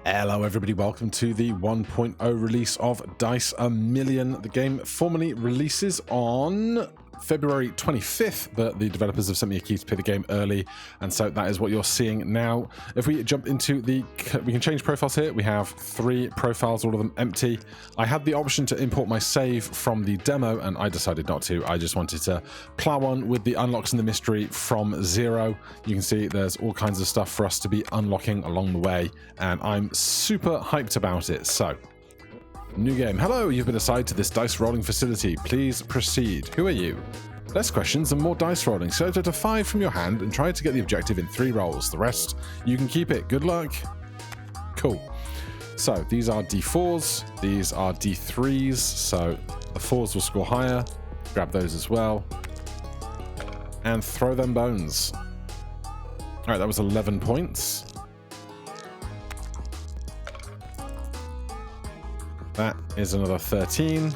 Hello everybody, welcome to the 1.0 release of Dice A Million. The game formally releases on February 25th, but the developers have sent me a key to play the game early, and so that is what you're seeing now. If we jump into we can change profiles here. We have 3 profiles, all of them empty. I had the option to import my save from the demo, and I decided not to. I just wanted to plow on with the unlocks and the mystery from 0. You can see there's all kinds of stuff for us to be unlocking along the way, and I'm super hyped about it. So, new game. Hello, you've been assigned to this dice rolling facility. Please proceed. Who are you? Less questions and more dice rolling. Select up to 5 from your hand and try to get the objective in 3 rolls. The rest, you can keep it. Good luck. Cool. So these are D4s. These are D3s. So the 4s will score higher. Grab those as well. And throw them bones. All right, that was 11 points. That is another 13.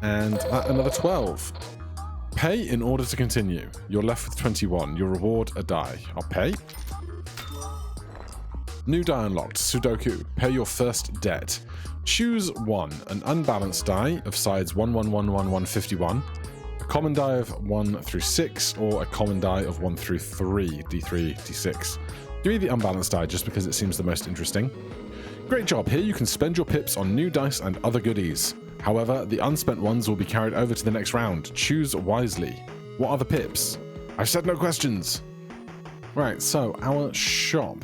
And that another 12. Pay in order to continue. You're left with 21. Your reward, a die. I'll pay. New die unlocked. Sudoku. Pay your first debt. Choose 1. An unbalanced die of sides 1, 1, 1, 1, 1, 51. A common die of 1 through 6, or a common die of 1 through 3. D3, D6. Give me the unbalanced die just because it seems the most interesting. Great job. Here you can spend your pips on new dice and other goodies. However, the unspent ones will be carried over to the next round. Choose wisely. What are the pips? I've said no questions. Right, so our shop.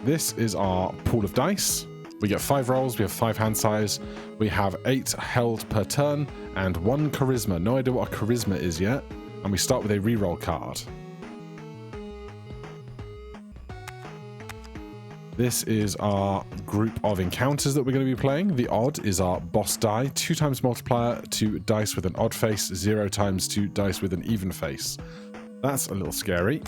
This is our pool of dice. We get 5 rolls, we have 5 hand size, we have 8 held per turn, and 1 charisma. No idea what a charisma is yet. And we start with a reroll card. This is our group of encounters that we're going to be playing. The odd is our boss die, 2 times multiplier to dice with an odd face, 0 times to dice with an even face. That's a little scary.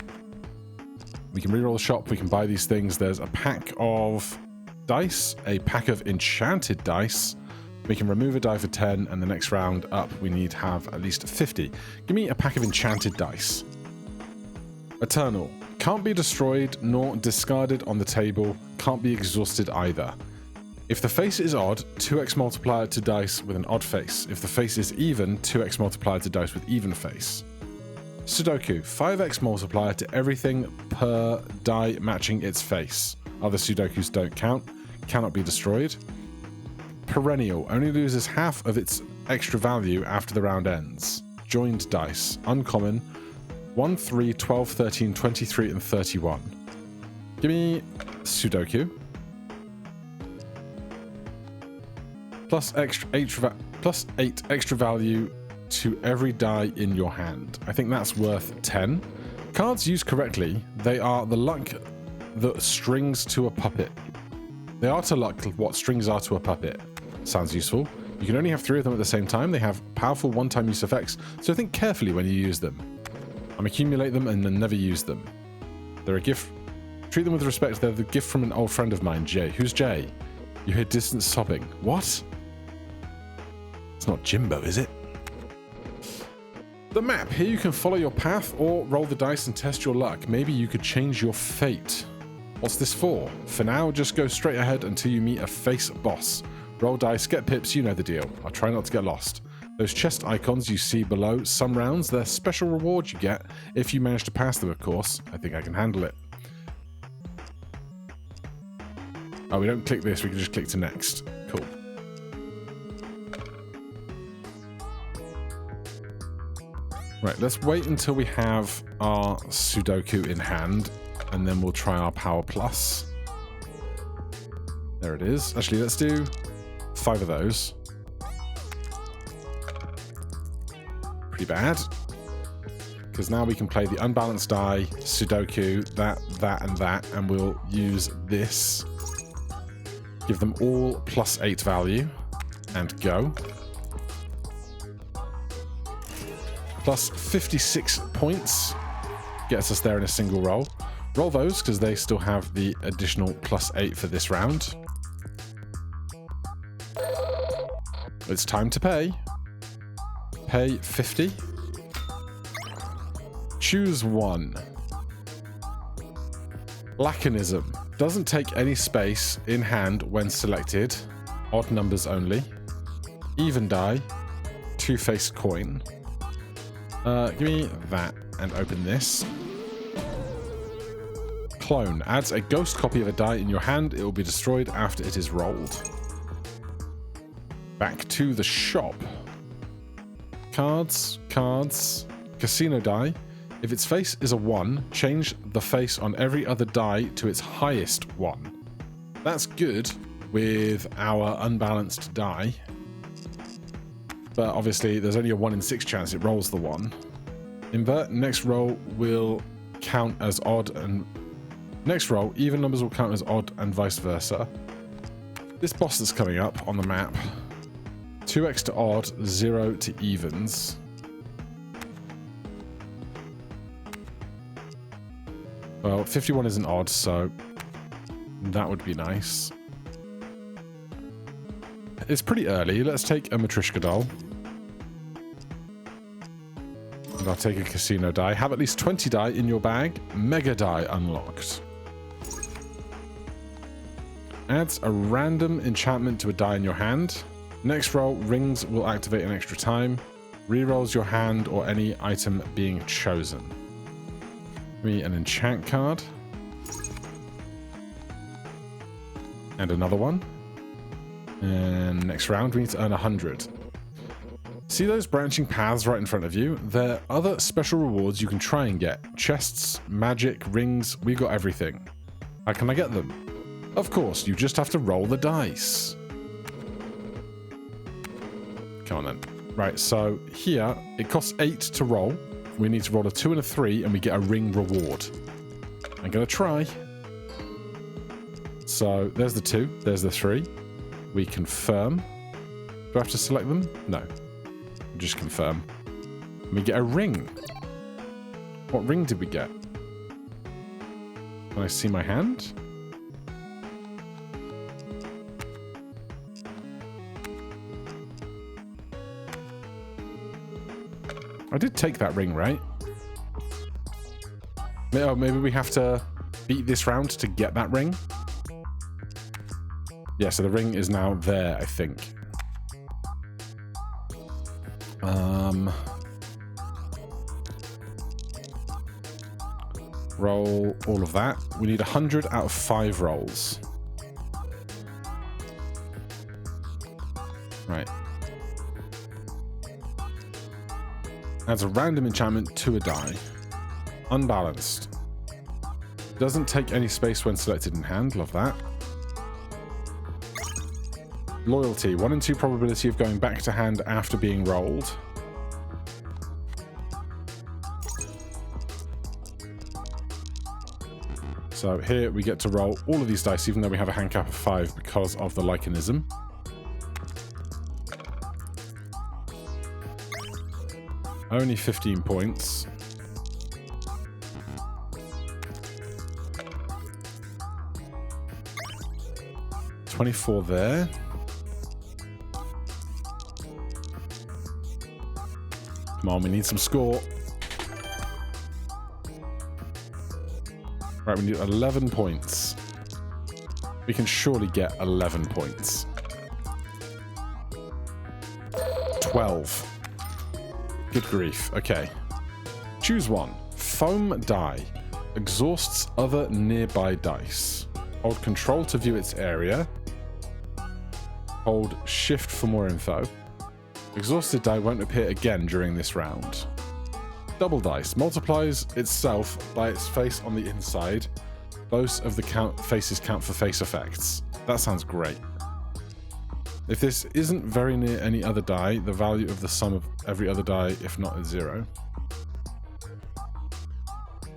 We can reroll the shop, we can buy these things. There's a pack of dice, a pack of enchanted dice. We can remove a die for 10, and the next round up we need to have at least 50. Give me a pack of enchanted dice. Eternal. Can't be destroyed nor discarded on the table. Can't be exhausted either. If the face is odd, 2x multiplier to dice with an odd face. If the face is even, 2x multiplier to dice with even face. Sudoku. 5x multiplier to everything per die matching its face. Other Sudokus don't count. Cannot be destroyed. Perennial. Only loses half of its extra value after the round ends. Joined dice. Uncommon. 1, 3, 12, 13, 23, and 31. Give me Sudoku. Plus 8 extra value to every die in your hand. I think that's worth 10. Cards used correctly, they are the luck that strings to a puppet. They are to luck what strings are to a puppet. Sounds useful. You can only have 3 of them at the same time. They have powerful one-time use effects, so think carefully when you use them. Accumulate them and then never use them. They're a gift. Treat them with respect. They're the gift from an old friend of mine, Jay. Who's Jay? You hear distant sobbing. What? It's not Jimbo, is it? The map. Here you can follow your path or roll the dice and test your luck. Maybe you could change your fate. What's this for? For now, just go straight ahead until you meet a face boss. Roll dice, get pips, you know the deal. I'll try not to get lost. Those chest icons you see below, some rounds, they're special rewards you get if you manage to pass them, of course. I think I can handle it. Oh, we don't click this, we can just click to next. Cool. Right, let's wait until we have our Sudoku in hand, and then we'll try our Power Plus. There it is. Actually, let's do 5 of those. Pretty bad. Because now we can play the unbalanced die, Sudoku, that, and that, and we'll use this. Give them all plus 8 value, and go. Plus 56 points. Gets us there in a single roll. Roll those, because they still have the additional plus 8 for this round. It's time to pay. Pay 50. Choose one. Laconism. Doesn't take any space in hand when selected. Odd numbers only. Even die. Two-faced coin. Give me that and open this. Clone. Adds a ghost copy of a die in your hand. It will be destroyed after it is rolled. Back to the shop. Cards. Cards. Casino die. If its face is a 1, change the face on every other die to its highest 1. That's good with our unbalanced die. But obviously, there's only a 1 in 6 chance it rolls the 1. Invert. Next roll will count as odd, and next roll, even numbers will count as odd, and vice versa. This boss that's coming up on the map, 2x to odd, 0 to evens. Well, 51 isn't odd, so that would be nice. It's pretty early. Let's take a Matryoshka doll. And I'll take a casino die. Have at least 20 die in your bag. Mega die unlocked. Adds a random enchantment to a die in your hand. Next roll, rings will activate an extra time. Rerolls your hand or any item being chosen. Give me an enchant card. And another one. And next round, we need to earn 100. See those branching paths right in front of you? There are other special rewards you can try and get. Chests, magic, rings, we got everything. How can I get them? Of course, you just have to roll the dice. Come on then. Right, so here, it costs 8 to roll. We need to roll a 2 and a 3, and we get a ring reward. I'm going to try. So, there's the 2, there's the 3. We confirm. Do I have to select them? No. Just confirm. We get a ring. What ring did we get? Can I see my hand? I did take that ring, right? Oh, maybe we have to beat this round to get that ring? Yeah, so the ring is now there, I think. Roll all of that. We need 100 out of 5 rolls. Right. Adds a random enchantment to a die. Unbalanced. Doesn't take any space when selected in hand. Love that. Loyalty. 1 in 2 probability of going back to hand after being rolled. So here we get to roll all of these dice, even though we have a hand cap of 5 because of the Lycanism. Only 15 points. $24 there. Come on, we need some score. Right, we need 11 points. We can surely get 11 points. 12. Good grief. Okay. Choose one. Foam die. Exhausts other nearby dice. Hold control to view its area. Hold shift for more info. Exhausted die won't appear again during this round. Double dice. Multiplies itself by its face on the inside. Both of the faces count for face effects. That sounds great. If this isn't very near any other die, the value of the sum of every other die, if not, is 0.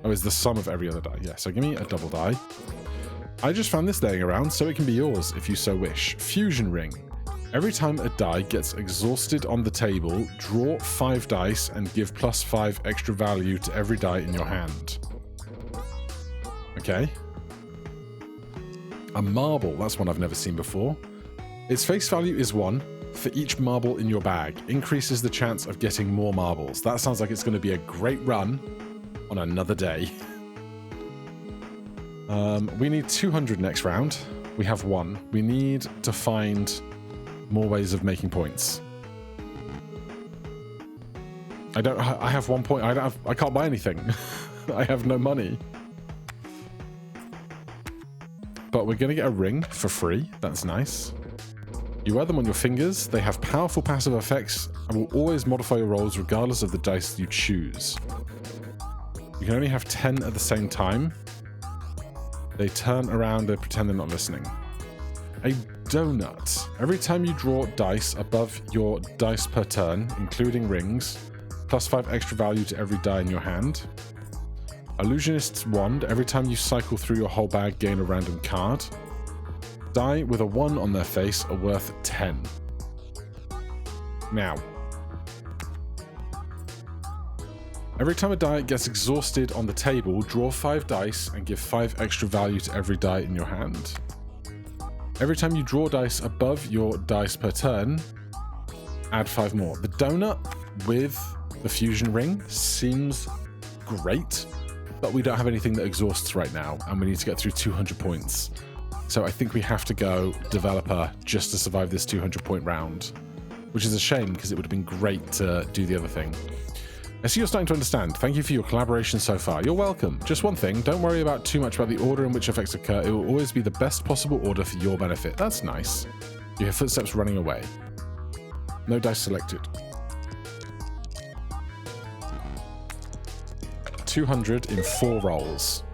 Oh, it's the sum of every other die. Yeah, so give me a double die. I just found this laying around, so it can be yours if you so wish. Fusion ring. Every time a die gets exhausted on the table, draw 5 dice and give +5 extra value to every die in your hand. Okay. A marble. That's one I've never seen before. Its face value is 1 for each marble in your bag. Increases the chance of getting more marbles. That sounds like it's going to be a great run. on another day. We need 200 next round. We have 1. We need to find more ways of making points. I have 1 point. I can't buy anything. I have no money. But we're going to get a ring for free. That's nice. You wear them on your fingers. They have powerful passive effects and will always modify your rolls regardless of the dice you choose. You can only have 10 at the same time. They turn around and pretend they're not listening. A donut. Every time you draw dice above your dice per turn, including rings, +5 extra value to every die in your hand. Illusionist's wand. Every time you cycle through your whole bag, gain a random card. Die with a 1 on their face are worth 10. Now, every time a die gets exhausted on the table, draw 5 dice and give 5 extra value to every die in your hand. Every time you draw dice above your dice per turn, add 5 more. The donut with the fusion ring seems great, but we don't have anything that exhausts right now, and we need to get through 200 points. So I think we have to go developer just to survive this 200-point round, which is a shame because it would have been great to do the other thing. I see you're starting to understand. Thank you for your collaboration so far. You're welcome. Just one thing, don't worry about too much about the order in which effects occur. It will always be the best possible order for your benefit. That's nice. You hear footsteps running away. No dice selected. 200 in 4 rolls.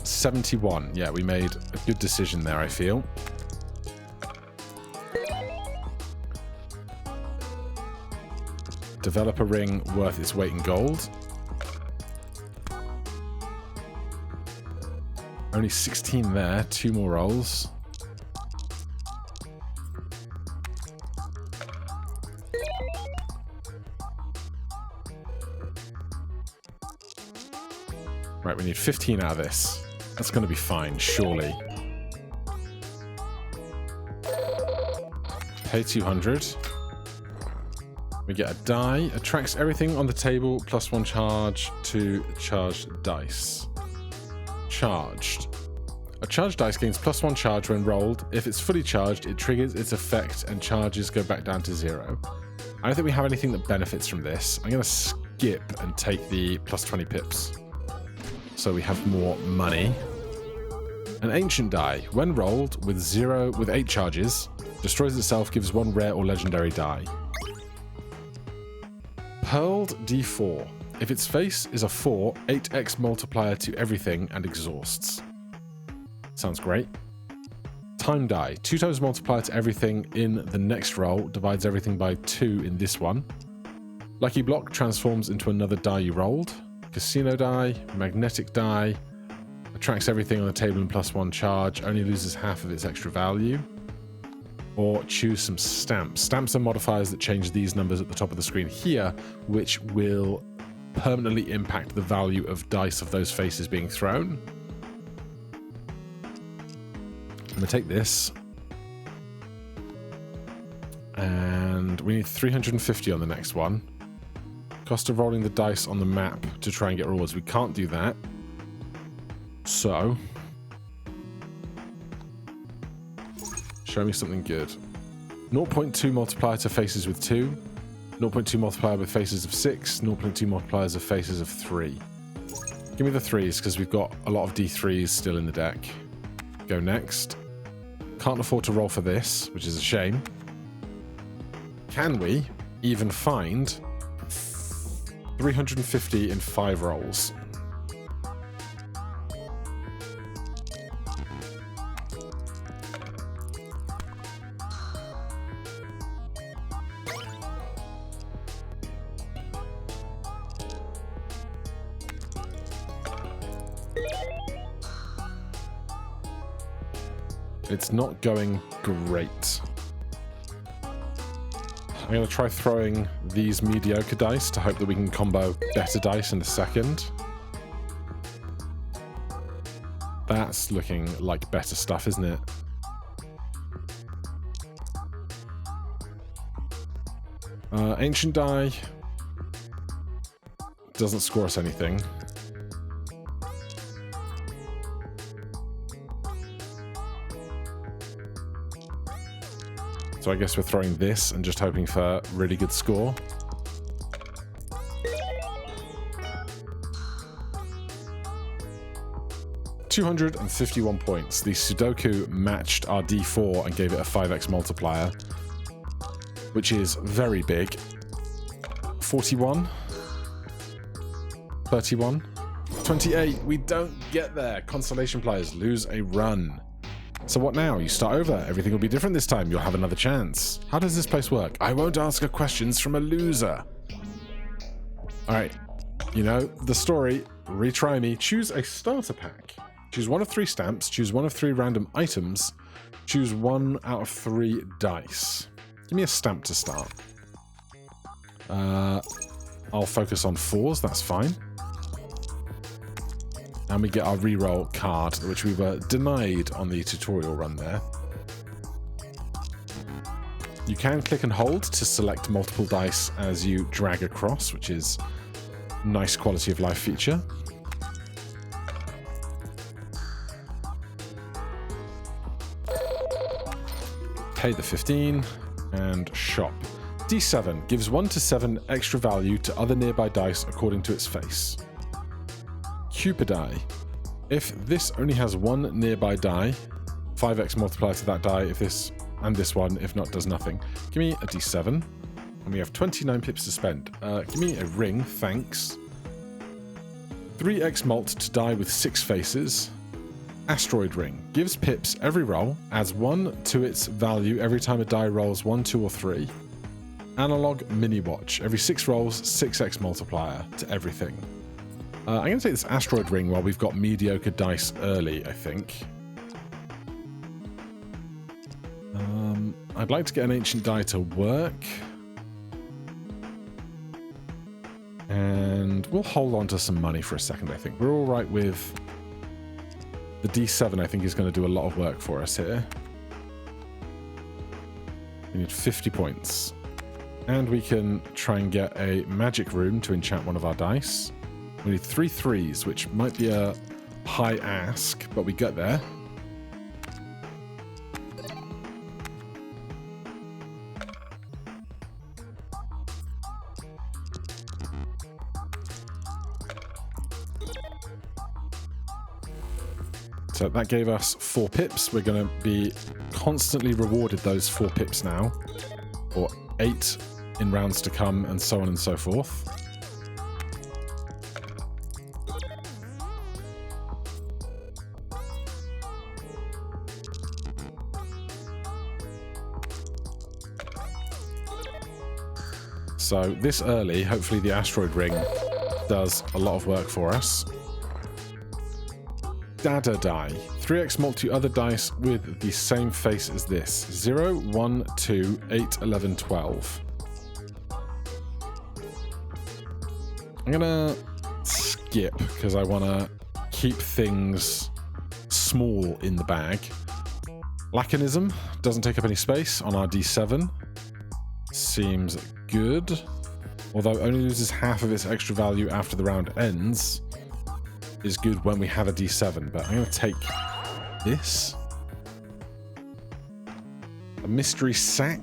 71. Yeah, we made a good decision there, I feel. Developer ring worth its weight in gold. Only 16 there. 2 more rolls. Right, we need 15 out of this. That's going to be fine, surely. Pay 200. We get a die. Attracts everything on the table, +1 charge to charged dice. Charged. A charged dice gains +1 charge when rolled. If it's fully charged, it triggers its effect and charges go back down to 0. I don't think we have anything that benefits from this. I'm going to skip and take the +20 pips, so we have more money. An ancient die, when rolled with 8 charges, destroys itself, gives 1 rare or legendary die. Pearled D4. If its face is a 4, 8x multiplier to everything and exhausts. Sounds great. Time die. 2 times multiplier to everything in the next roll, divides everything by 2 in this one. Lucky block transforms into another die you rolled. Casino die, magnetic die, attracts everything on the table in +1 charge, only loses half of its extra value. Or choose some stamps. Stamps are modifiers that change these numbers at the top of the screen here, which will permanently impact the value of dice of those faces being thrown. I'm going to take this. And we need 350 on the next one. Cost of rolling the dice on the map to try and get rewards. We can't do that. So, show me something good. 0.2 multiplier to faces with 2. 0.2 multiplier with faces of 6. 0.2 multipliers of faces of 3. Give me the 3s because we've got a lot of D3s still in the deck. Go next. Can't afford to roll for this, which is a shame. Can we even find 350 in 5 rolls? It's not going great. I'm going to try throwing these mediocre dice to hope that we can combo better dice in a second. That's looking like better stuff, isn't it? Ancient die. doesn't score us anything. So I guess we're throwing this and just hoping for a really good score. $251 points. The Sudoku matched our D4 and gave it a 5x multiplier, which is very big. 41, 31, 28. We don't get there. Constellation players lose a run. So what now? You start over. Everything will be different this time. You'll have another chance. How does this place work? I won't ask questions from a loser. All right. You know the story. Retry me. Choose a starter pack. Choose one of 3 stamps. Choose one of 3 random items. Choose 1 out of 3 dice. Give me a stamp to start. I'll focus on 4s. That's fine. And we get our reroll card, which we were denied on the tutorial run there. You can click and hold to select multiple dice as you drag across, which is a nice quality of life feature. Pay the 15 and shop. D7 gives 1 to 7 extra value to other nearby dice according to its face. Cupidie. If this only has 1 nearby die, 5x multiplier to that die if this and this one, if not, does nothing. Give me a D7. And we have 29 pips to spend. Give me a ring, thanks. 3x mult to die with 6 faces. Asteroid ring. Gives pips every roll, adds 1 to its value every time a die rolls 1, 2, or 3. Analog mini watch. Every 6 rolls, 6x multiplier to everything. I'm going to take this asteroid ring while we've got mediocre dice early, I think. I'd like to get an ancient die to work. And we'll hold on to some money for a second, I think. We're all right with... The D7, I think, is going to do a lot of work for us here. We need 50 points. And we can try and get a magic rune to enchant one of our dice. We need 3 3s, which might be a high ask, but we get there. So that gave us 4 pips. We're going to be constantly rewarded those 4 pips now, or 8 in rounds to come, and so on and so forth. So this early, hopefully the asteroid ring does a lot of work for us. Dada die. 3x mult to other dice with the same face as this. 0, 1, 2, 8, 11, 12. I'm gonna skip because I want to keep things small in the bag. Laconism doesn't take up any space on our D7. Seems good. Although only loses half of its extra value after the round ends. Is good when we have a D7, but I'm going to take this. A mystery sack.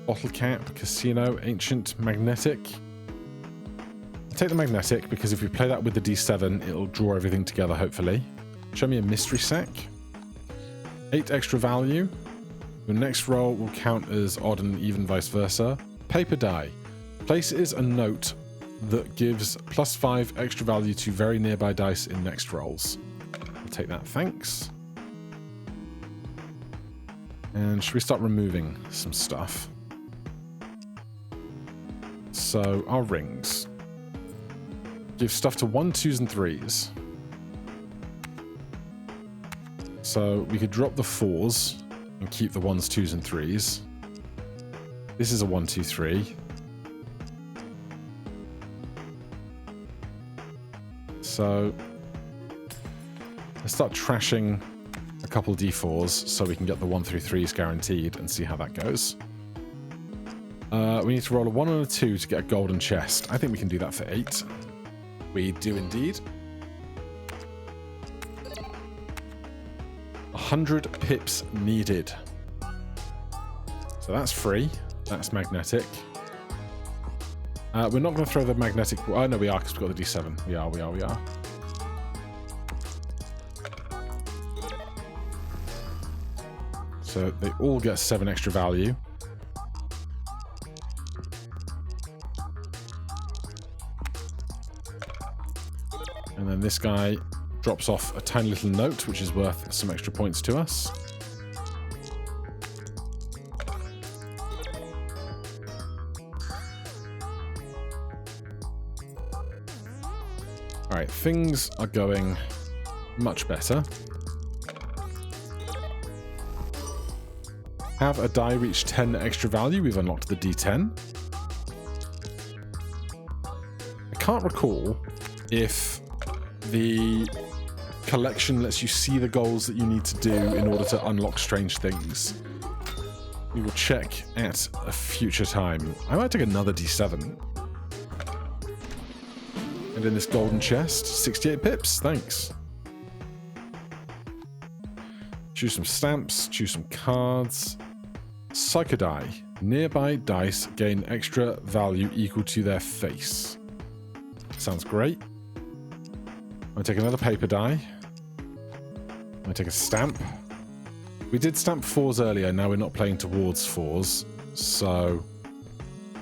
Bottle cap, casino, ancient, magnetic. I'll take the magnetic because if we play that with the D7, it'll draw everything together, hopefully. Show me a mystery sack. 8 extra value. Your next roll will count as odd and even vice versa. Paper die. Places a note that gives +5 extra value to very nearby dice in next rolls. I'll take that, thanks. And should we start removing some stuff? So, our rings. Give stuff to 1, 2s, and 3s. So, we could drop the 4s and keep the 1s, 2s, and 3s. This is a 1, 2, 3. So let's start trashing a couple D4s so we can get the 1 through 3s guaranteed and see how that goes. We need to roll a 1 and a 2 to get a golden chest. I think we can do that for 8. We do indeed. 100 pips needed. So that's free. That's magnetic. We're not going to throw the magnetic... Oh, no, we are, because we've got the D7. We are. So they all get 7 extra value. And then this guy drops off a tiny little note, which is worth some extra points to us. Alright, things are going much better. Have a die reach 10 extra value. We've unlocked the D10. I can't recall if the collection lets you see the goals that you need to do in order to unlock strange things. We will check at a future time. I might take another D7. And in this golden chest, 68 pips. Thanks. Choose some stamps. Choose some cards. Psycho die. Nearby dice gain extra value equal to their face. Sounds great. I'm going to take another paper die. I'm going to take a stamp. We did stamp 4s earlier. Now we're not playing towards 4s. So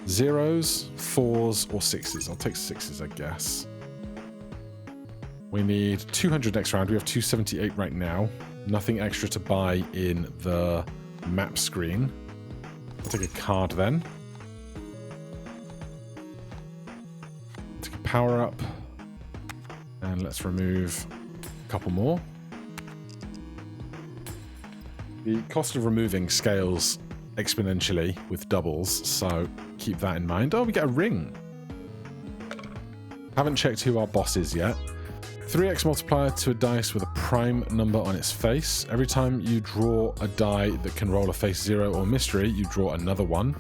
0s, 4s, or 6s. I'll take 6s, I guess. We need 200 next round. We have 278 right now. Nothing extra to buy in the map screen. I'll take a card then. Take a power up. And let's remove a couple more. The cost of removing scales exponentially with doubles, so keep that in mind. Oh, we get a ring. Haven't checked who our boss is yet. 3x multiplier to a dice with a prime number on its face. Every time you draw a die that can roll a face 0 or mystery, you draw another one.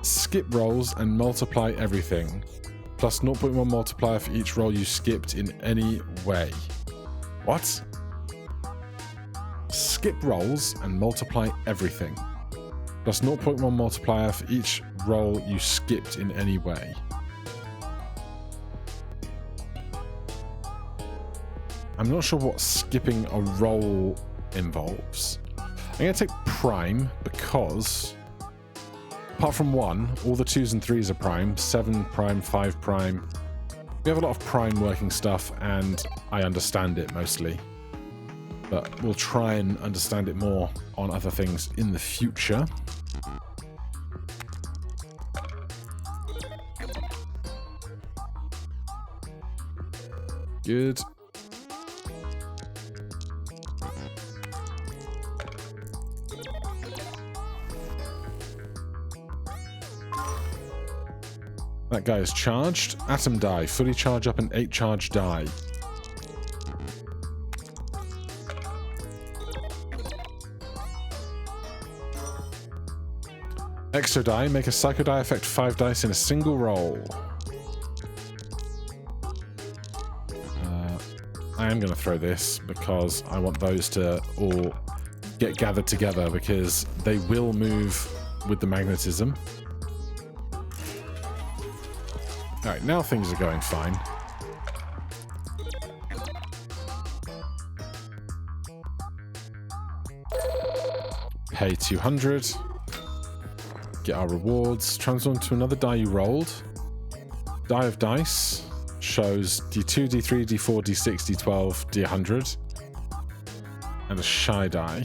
Skip rolls and multiply everything. Plus 0.1 multiplier for each roll you skipped in any way. What? Skip rolls and multiply everything. Plus 0.1 multiplier for each roll you skipped in any way. I'm not sure what skipping a roll involves. I'm going to take prime because, apart from 1, all the 2s and 3s are prime. 7 prime, 5 prime. We have a lot of prime working stuff, and I understand it mostly. But we'll try and understand it more on other things in the future. Good. That guy is charged. Atom die. Fully charge up an 8 charge die. Exo die. Make a psycho die affect 5 dice in a single roll. I am going to throw this because I want those to all get gathered together because they will move with the magnetism. Alright, now things are going fine. Pay 200. Get our rewards. Transform to another die you rolled. Die of dice shows D2, D3, D4, D6, D12, D100. And a shy die.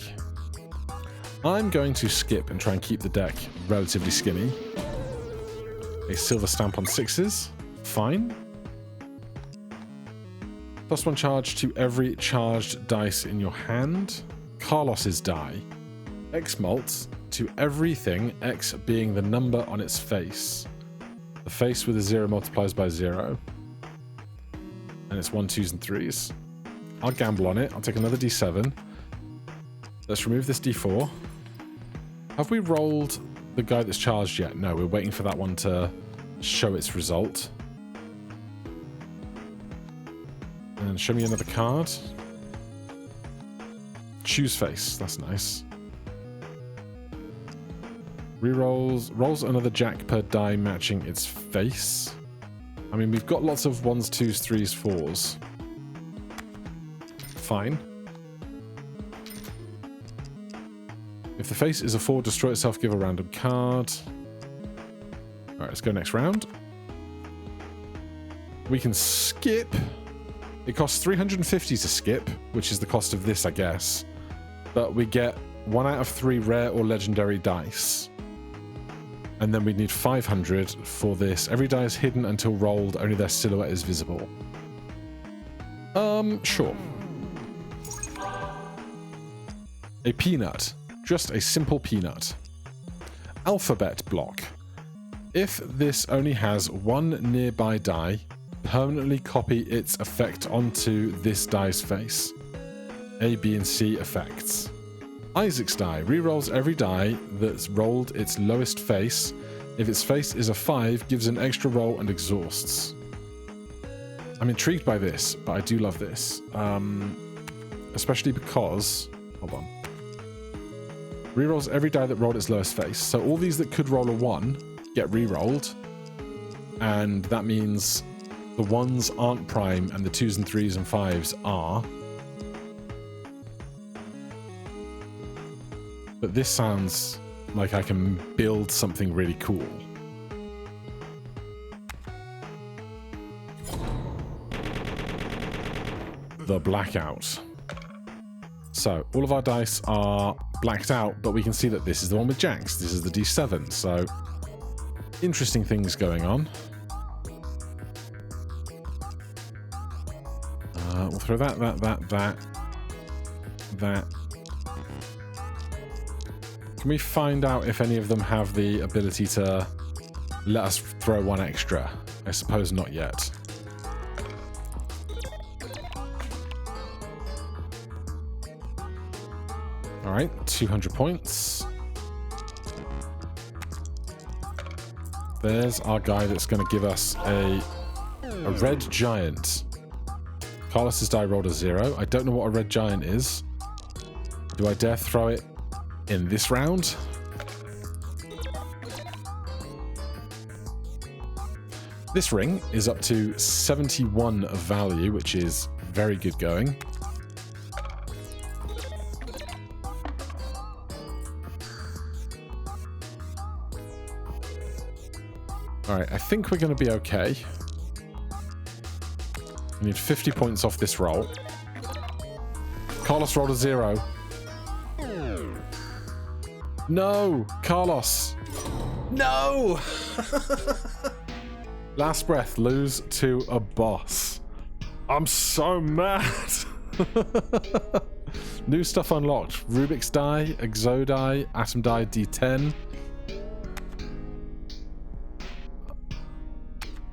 I'm going to skip and try and keep the deck relatively skinny. A silver stamp on 6s. Fine. Plus 1 charge to every charged dice in your hand. Carlos's die. X mult to everything, X being the number on its face. The face with a 0 multiplies by 0. And it's 1, 2s, and 3s. I'll gamble on it. I'll take another D7. Let's remove this D4. Have we rolled the guy that's charged yet. No, we're waiting for that one to show its result. And show me another card. Choose face. That's nice. Rerolls. Rolls another jack per die matching its face. I mean, we've got lots of 1s, 2s, 3s, 4s. Fine. If the face is a 4, destroy itself, give a random card. Alright, let's go next round. We can skip. It costs 350 to skip, which is the cost of this, I guess. But we get 1 out of 3 rare or legendary dice. And then we need 500 for this. Every die is hidden until rolled, only their silhouette is visible. Sure. A peanut. Just a simple peanut. Alphabet block. If this only has 1 nearby die, permanently copy its effect onto this die's face. A, B, and C effects. Isaac's die. Rerolls every die that's rolled its lowest face. If its face is a 5, gives an extra roll and exhausts. I'm intrigued by this, but I do love this. Especially because... Hold on. Rerolls every die that rolled its lowest face. So all these that could roll a 1 get rerolled. And that means the 1s aren't prime and the 2s and 3s and 5s are. But this sounds like I can build something really cool. The blackout. So all of our dice are blacked out, but we can see that this is the one with jacks. This is the D7, so interesting things going on. We'll throw that. Can we find out if any of them have the ability to let us throw 1 extra? I suppose not yet. Alright, 200 points. There's our guy that's going to give us a red giant. Carlos's die rolled a 0. I don't know what a red giant is. Do I dare throw it in this round? This ring is up to 71 of value, which is very good going. Alright, I think we're going to be okay. We need 50 points off this roll. Carlos rolled a 0. No! Carlos! No! Last breath, lose to a boss. I'm so mad! New stuff unlocked. Rubik's die, Exo die, Atom die, D10.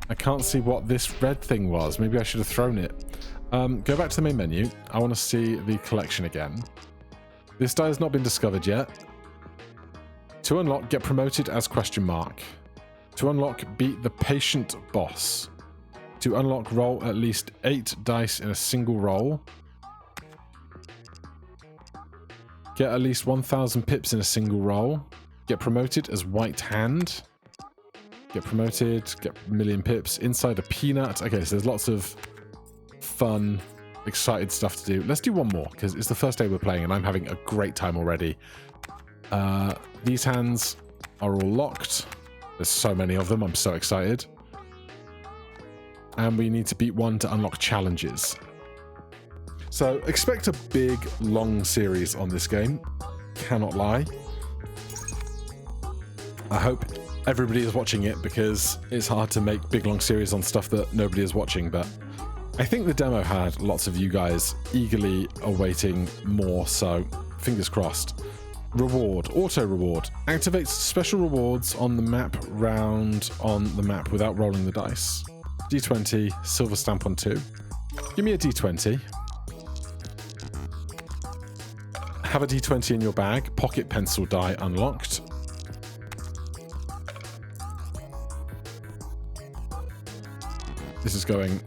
I can't see what this red thing was. Maybe I should have thrown it. Go back to the main menu. I want to see the collection again. This die has not been discovered yet. To unlock, get promoted as question mark. To unlock, beat the patient boss. To unlock, roll at least 8 dice in a single roll. Get at least 1,000 pips in a single roll. Get promoted as white hand. Get promoted, get a million pips. Inside a peanut. Okay, so there's lots of fun, excited stuff to do. Let's do one more, because it's the first day we're playing and I'm having a great time already. These hands are all locked. There's so many of them, I'm so excited. And we need to beat 1 to unlock challenges. So expect a big, long series on this game. Cannot lie. I hope everybody is watching it, because it's hard to make big long series on stuff that nobody is watching, but I think the demo had lots of you guys eagerly awaiting more, so fingers crossed. Reward, auto reward, activates special rewards on the map round on the map without rolling the dice. D20, silver stamp on 2. Give me a D20. Have a D20 in your bag, pocket pencil die unlocked. This is going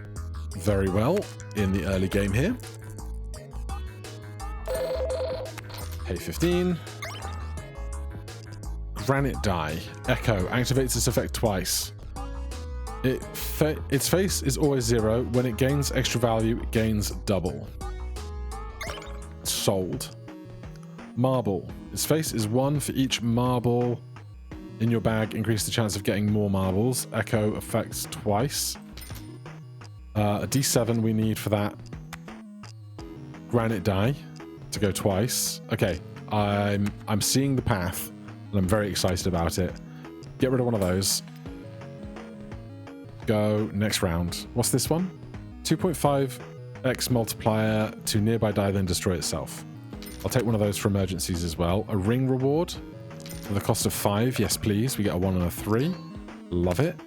very well in the early game here. Pay 15. Granite die. Echo activates this effect twice. Its face is always 0. When it gains extra value, it gains double. Sold. Marble. Its face is 1 for each marble in your bag. Increase the chance of getting more marbles. Echo affects twice. A D7 we need for that granite die to go twice. Okay, I'm seeing the path and I'm very excited about it. Get rid of one of those. Go next round. What's this one? 2.5x multiplier to nearby die, then destroy itself. I'll take one of those for emergencies as well. A ring reward for the cost of 5. Yes, please. We get a 1 and a 3. Love it.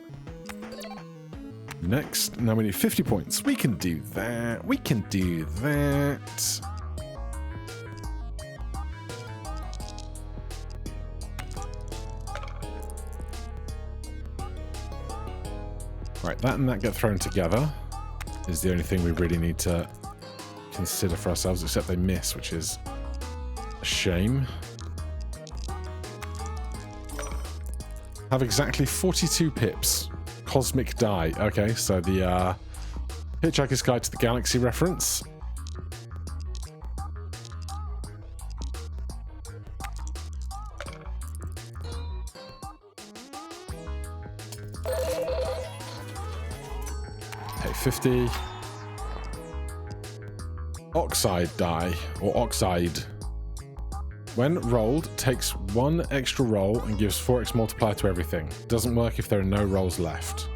Next, now we need 50 points. We can do that. We can do that. Right, that and that get thrown together is the only thing we really need to consider for ourselves, except they miss, which is a shame. Have exactly 42 pips. Cosmic die. Okay, so the Hitchhiker's Guide to the Galaxy reference. Pay 50. Oxide die, or oxide. When rolled, takes 1 extra roll and gives 4x multiplier to everything. Doesn't work if there are no rolls left.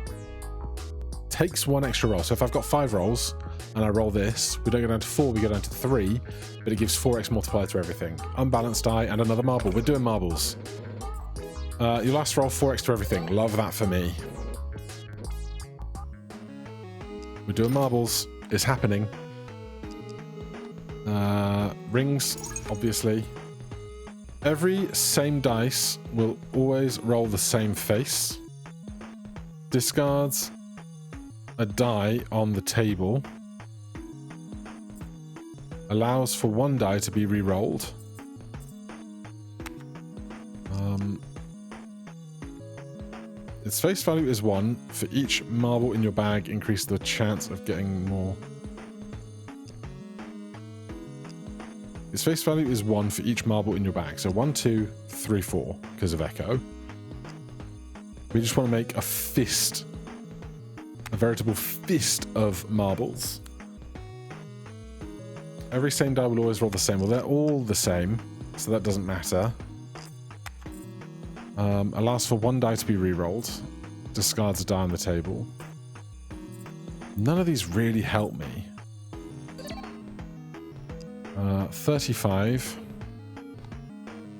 Takes 1 extra roll. So if I've got 5 rolls and I roll this, we don't go down to 4, we go down to 3, but it gives 4x multiplier to everything. Unbalanced die and another marble. We're doing marbles. Your last roll, 4x to everything. Love that for me. We're doing marbles. It's happening. Rings, obviously. Every same dice will always roll the same face. Discards a die on the table. Allows for 1 die to be re-rolled. Its face value is 1. For each marble in your bag, increase the chance of getting more. Its face value is 1 for each marble in your bag. So 1, 2, 3, 4 because of Echo. We just want to make a fist. A veritable fist of marbles. Every same die will always roll the same. Well, they're all the same, so that doesn't matter. Allows for 1 die to be re-rolled. Discards a die on the table. None of these really help me. 35.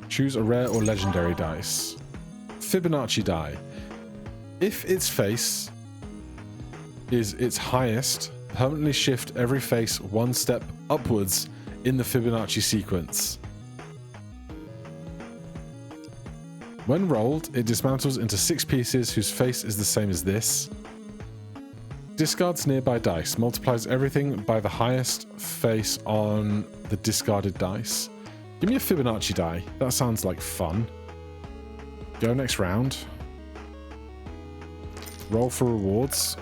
Choose a rare or legendary dice. Fibonacci die. If its face is its highest, permanently shift every face 1 step upwards in the Fibonacci sequence. When rolled, it dismantles into 6 pieces whose face is the same as this. Discards nearby dice. Multiplies everything by the highest face on the discarded dice. Give me a Fibonacci die. That sounds like fun. Go next round. Roll for rewards.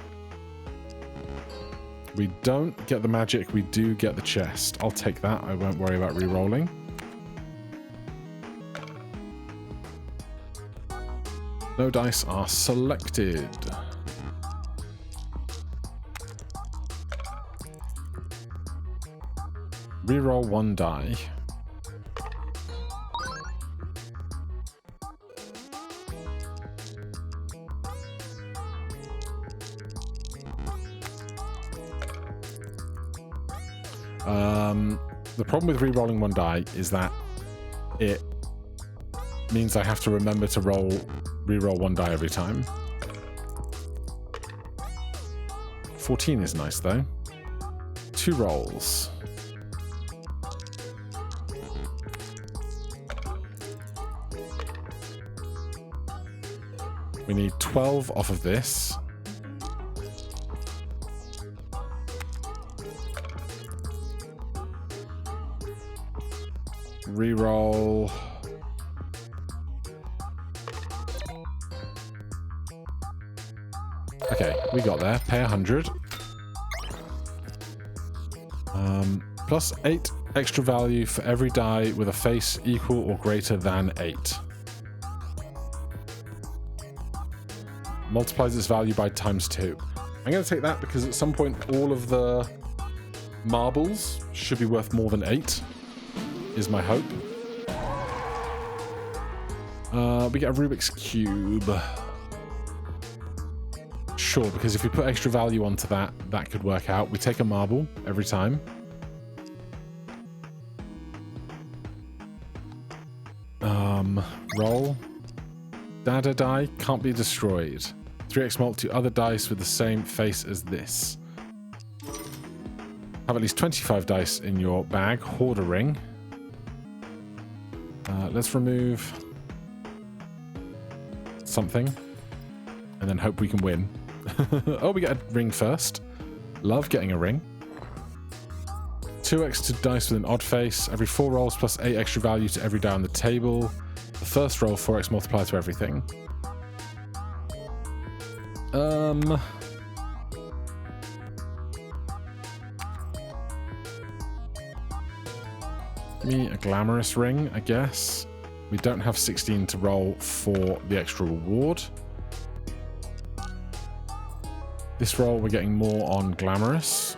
We don't get the magic. We do get the chest. I'll take that. I won't worry about re-rolling. No dice are selected. Reroll 1 die. The problem with re-rolling 1 die is that it means I have to remember to re-roll 1 die every time. 14 is nice though. 2 rolls. We need 12 off of this. Reroll. Okay, we got there. Pay 100. Plus 8 extra value for every die with a face equal or greater than 8. Multiplies its value by ×2. I'm going to take that because at some point all of the marbles should be worth more than 8, is my hope. We get a Rubik's Cube. Sure, because if we put extra value onto that, that could work out. We take a marble every time. Roll. Dada die can't be destroyed. 3x mult to other dice with the same face as this. Have at least 25 dice in your bag. Hoard a ring. Let's remove something and then hope we can win. Oh, we get a ring first. Love getting a ring. 2x to dice with an odd face. Every 4 rolls plus 8 extra value to every die on the table. The first roll, 4x multiplier to everything. Give me a glamorous ring, I guess. We don't have 16 to roll for the extra reward. This roll, we're getting more on glamorous.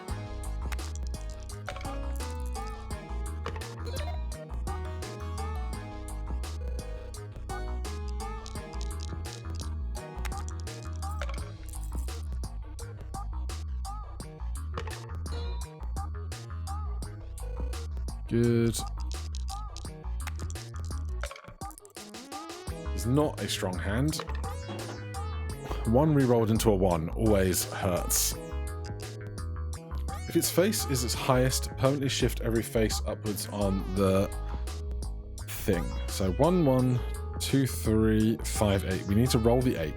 Good. It's not a strong hand. 1 re-rolled into a 1 always hurts. If its face is its highest, permanently shift every face upwards on the thing. So 1, 1, 2, 3, 5, 8. We need to roll the 8.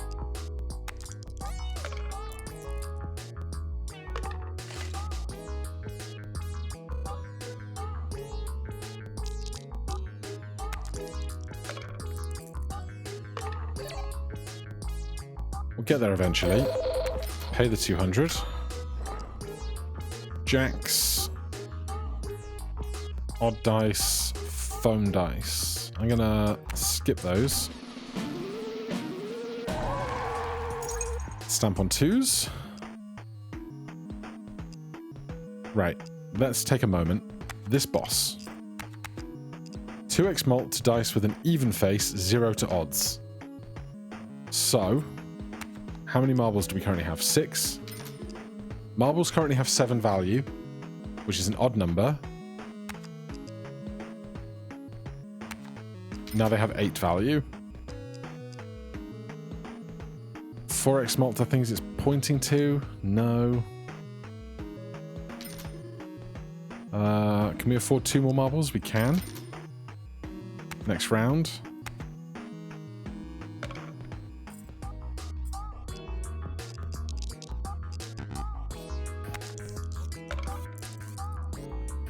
We'll get there eventually. Pay the 200. Jacks. Odd dice. Foam dice. I'm gonna skip those. Stamp on 2s. Right. Let's take a moment. This boss. 2x mult to dice with an even face, 0 to odds. So, how many marbles do we currently have? 6. Marbles currently have 7 value, which is an odd number. Now they have 8 value. 4x mult, I think it's pointing to. No. Can we afford 2 more marbles? We can. Next round.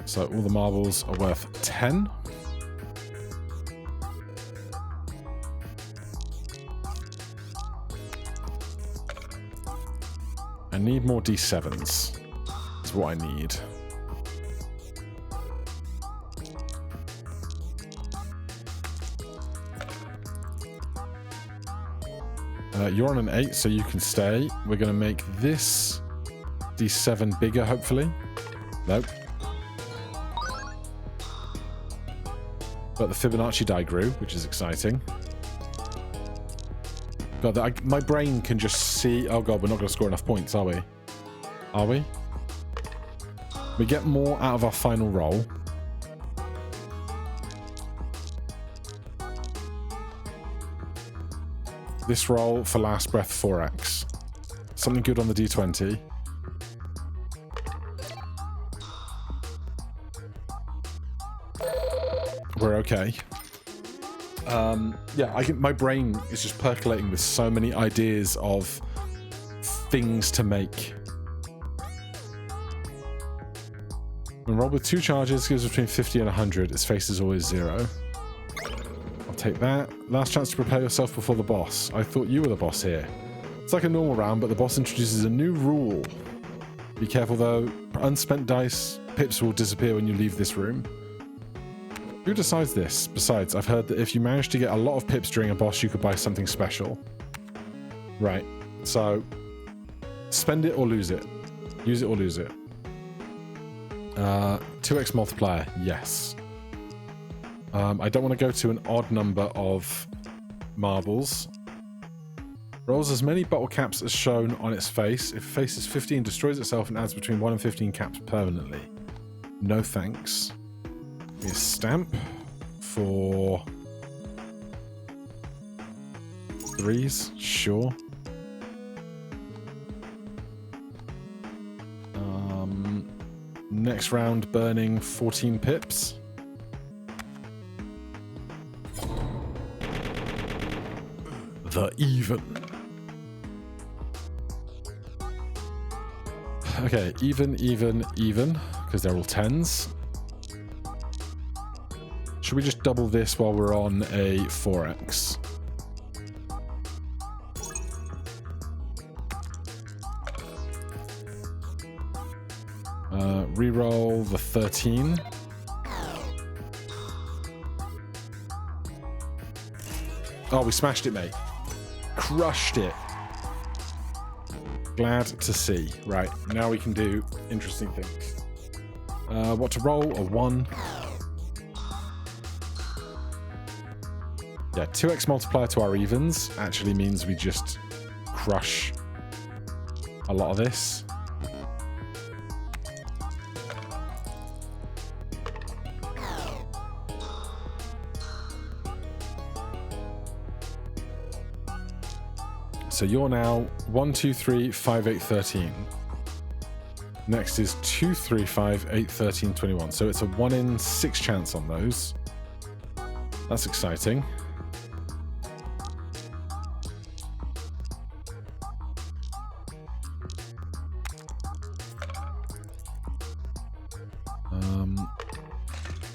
So all the marbles are worth 10. I need more D7s. That's what I need. You're on an 8, so you can stay. We're going to make this D7 bigger, hopefully. Nope. But the Fibonacci die grew, which is exciting. God, my brain can just see... Oh god, we're not going to score enough points, are we? Are we? We get more out of our final roll. This roll for last breath 4x. Something good on the D20. We're okay. Yeah, my brain is just percolating with so many ideas of things to make. When rolled with 2 charges, gives between 50 and 100. Its face is always 0. I'll take that. Last chance to prepare yourself before the boss. I thought you were the boss here. It's like a normal round, but the boss introduces a new rule. Be careful though. Unspent dice, pips will disappear when you leave this room. Who decides this? Besides, I've heard that if you manage to get a lot of pips during a boss, you could buy something special. Right. So, spend it or lose it. Use it or lose it. 2x multiplier, yes. I don't want to go to an odd number of marbles. Rolls as many bottle caps as shown on its face. If a face is 15, destroys itself and adds between 1 and 15 caps permanently. No thanks. Give me a stamp for 3s, sure. Next round, burning 14 pips. The even. Okay, even, because they're all 10s. Should we just double this while we're on a 4x? Reroll the 13. Oh, we smashed it, mate. Crushed it. Glad to see. Right, now we can do interesting things. What to roll? A 1. Yeah, 2x multiplier to our evens actually means we just crush a lot of this. So you're now 1, 2, 3, 5, 8, 13. Next is 2, 3, 5, 8, 13, 21. So it's a 1 in 6 chance on those. That's exciting.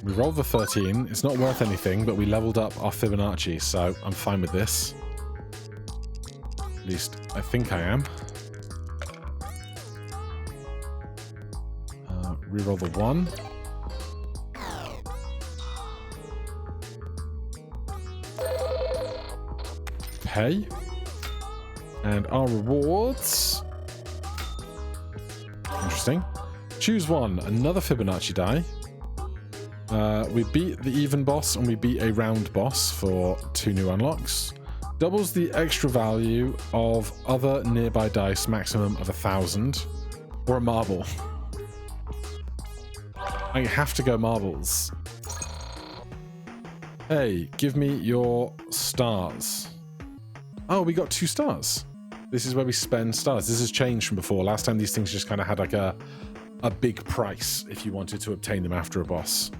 We rolled the 13. It's not worth anything, but we leveled up our Fibonacci, so I'm fine with this. At least, I think I am. Reroll the 1. Pay. And our rewards. Interesting. Choose one. Another Fibonacci die. We beat the even boss and we beat a round boss for 2 new unlocks. Doubles the extra value of other nearby dice, maximum of 1,000. Or a marble. I have to go marbles. Hey, give me your stars. Oh, we got 2 stars. This is where we spend stars. This has changed from before. Last time these things just kind of had like a big price if you wanted to obtain them after a boss.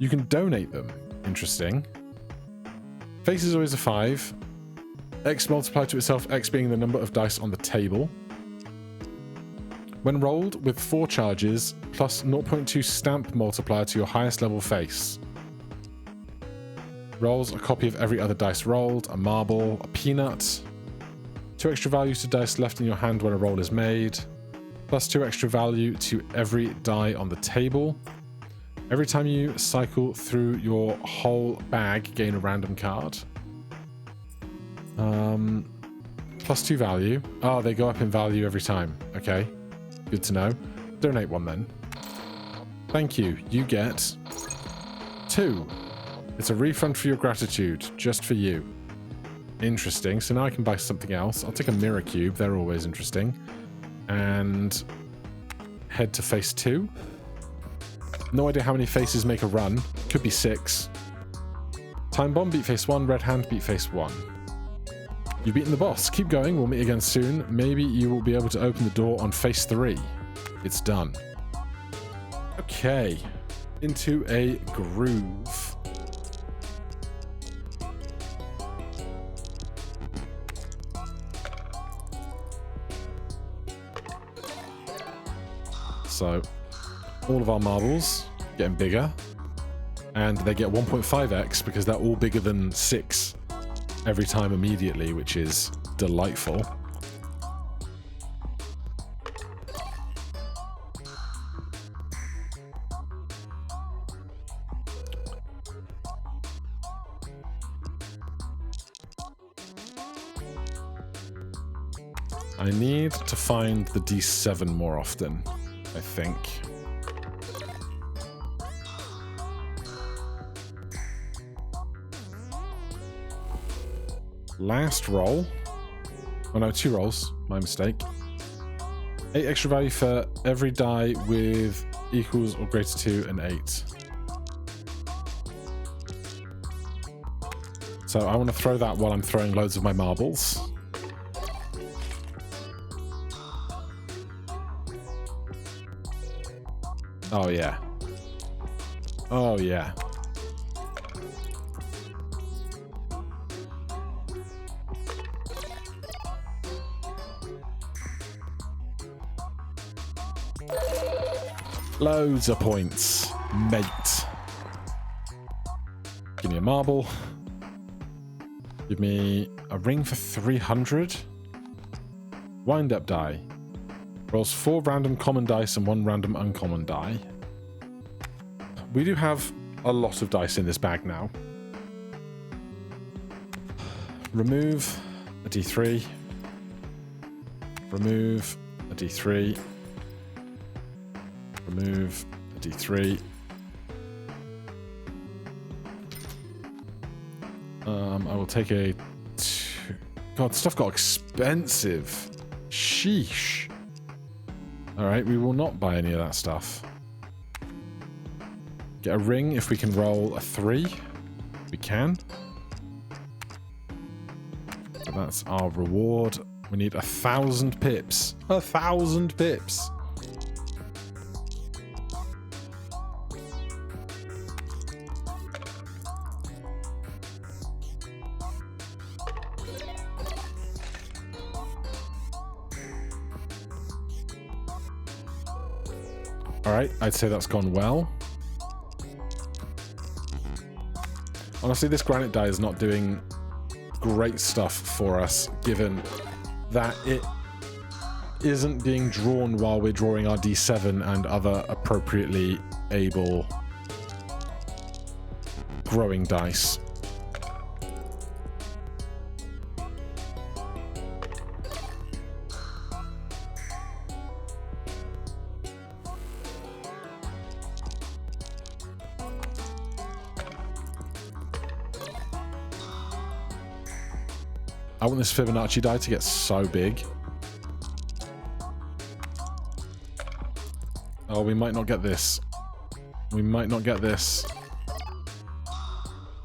You can donate them. Interesting. Face is always a 5. X multiplied to itself, X being the number of dice on the table. When rolled with 4 charges, plus 0.2 stamp multiplier to your highest level face. Rolls a copy of every other dice rolled, a marble, a peanut. 2 extra values to dice left in your hand when a roll is made. Plus 2 extra value to every die on the table. Every time you cycle through your whole bag, gain a random card. Plus 2 value. Oh, they go up in value every time. Okay, good to know. Donate 1 then. Thank you. You get 2. It's a refund for your gratitude, just for you. Interesting. So now I can buy something else. I'll take a mirror cube. They're always interesting. And head to phase 2. No idea how many faces make a run. Could be 6. Time bomb, beat phase 1. Red hand, beat phase 1. You've beaten the boss. Keep going. We'll meet again soon. Maybe you will be able to open the door on phase 3. It's done. Okay. Into a groove. So, all of our marbles, getting bigger. And they get 1.5x because they're all bigger than 6 every time immediately, which is delightful. I need to find the D7 more often, I think. Last roll. Oh no, 2 rolls. My mistake. 8 extra value for every die with equals or greater to an 8. So I want to throw that while I'm throwing loads of my marbles. Oh yeah. Oh yeah. Loads of points, mate. Give me a marble. Give me a ring for 300. Wind up die. Rolls 4 random common dice and 1 random uncommon die. We do have a lot of dice in this bag now. Remove a D3. Remove a D3. Remove a D3. I will take a... God, stuff got expensive. Sheesh. Alright, we will not buy any of that stuff. Get a ring if we can roll a 3. We can. So that's our reward. We need 1,000 pips. 1,000 pips. Alright, I'd say that's gone well. Honestly, this granite die is not doing great stuff for us, given that it isn't being drawn while we're drawing our D7 and other appropriately able growing dice. I want this Fibonacci die to get so big. Oh, we might not get this. We might not get this.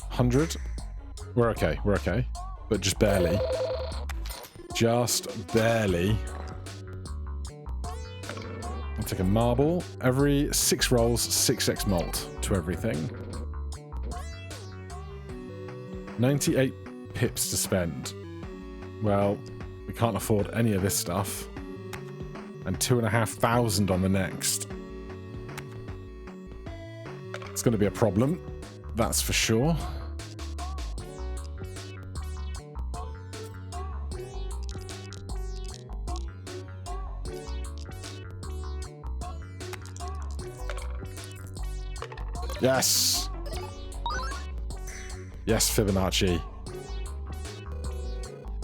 100? We're okay, we're okay. But just barely. Just barely. I'll take a marble. Every 6 rolls, 6x malt to everything. 98 pips to spend. Well, we can't afford any of this stuff. And 2,500 on the next. It's going to be a problem, that's for sure. Yes! Yes, Fibonacci.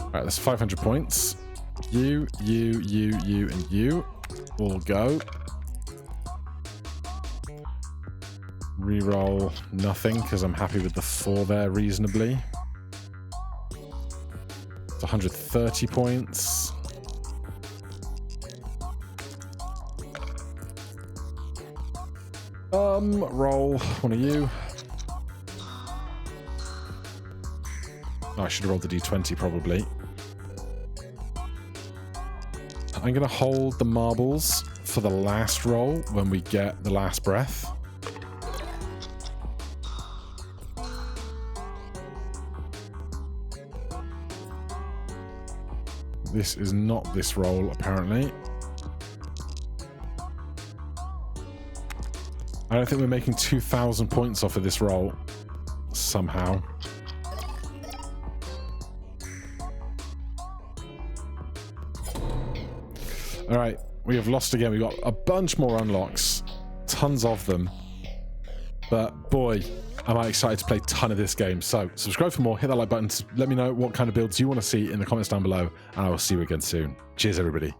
Alright, that's 500 points. You, and you all go. Reroll nothing, because I'm happy with the 4 there reasonably. It's 130 points. Roll one of you. Oh, I should have rolled the D20 probably. I'm going to hold the marbles for the last roll when we get the last breath. This is not this roll, apparently. I don't think we're making 2,000 points off of this roll somehow. All right, we have lost again. We've got a bunch more unlocks, tons of them. But boy, am I excited to play a ton of this game. So subscribe for more, hit that like button, let me know what kind of builds you want to see in the comments down below, and I will see you again soon. Cheers, everybody.